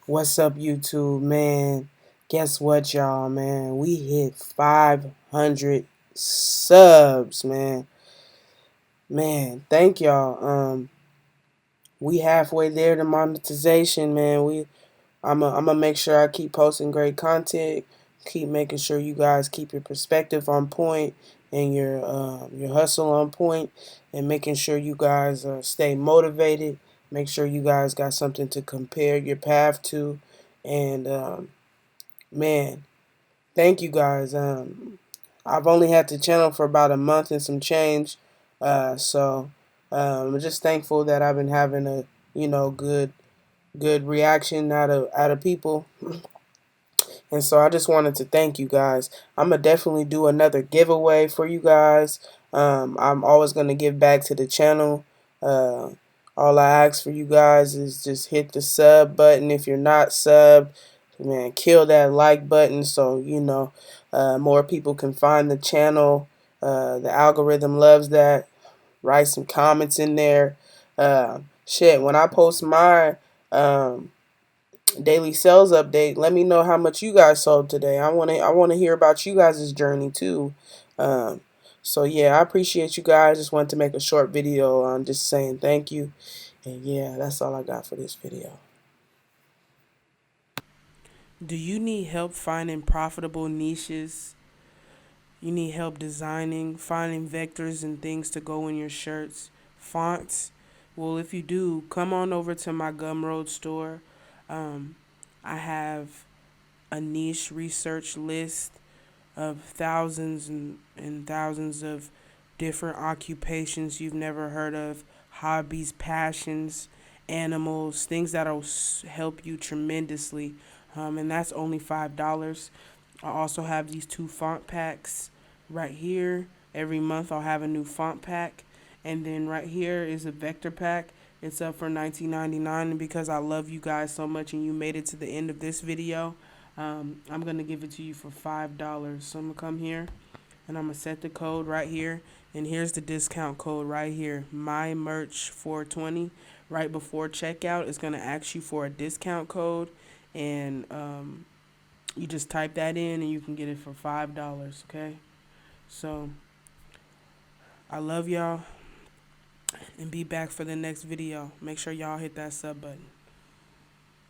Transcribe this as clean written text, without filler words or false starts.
What's up, YouTube, man? Guess what, y'all, man? We hit 500 subs, man. Man, thank y'all. We halfway there to monetization, man. I'm gonna make sure I keep posting great content. Keep making sure you guys keep your perspective on point and your hustle on point, and making sure you guys stay motivated. Make sure you guys got something to compare your path to, and man, thank you guys. I've only had the channel for about a month and some change, so I'm just thankful that I've been having a good reaction out of people. And so I just wanted to thank you guys. I'm gonna definitely do another giveaway for you guys. I'm always gonna give back to the channel. Uh, all I ask for you guys is just hit the sub button. If you're not subbed, man, kill that like button so more people can find the channel. The algorithm loves that. Write some comments in there. Shit, when I post my daily sales update, let me know how much you guys sold today. I want to hear about you guys' journey too. Um, so yeah, I appreciate you guys. Just wanted to make a short video on just saying thank you. And yeah, that's all I got for this video. Do you need help finding profitable niches? You need help designing, finding vectors and things to go in your shirts, fonts? Well, if you do, come on over to my Gumroad store. Um, I have a niche research list of thousands and thousands of different occupations you've never heard of, hobbies, passions, animals, things that'll help you tremendously. And that's only $5. I also have these two font packs right here. Every month I'll have a new font pack. And then right here is a vector pack. It's up for $19.99, and because I love you guys so much and you made it to the end of this video, I'm going to give it to you for $5. So I'm going to come here and I'm going to set the code right here. And here's the discount code right here, MyMerch420. Right before checkout, it's going to ask you for a discount code. And you just type that in and you can get it for $5, okay? So I love y'all, and be back for the next video. Make sure y'all hit that sub button.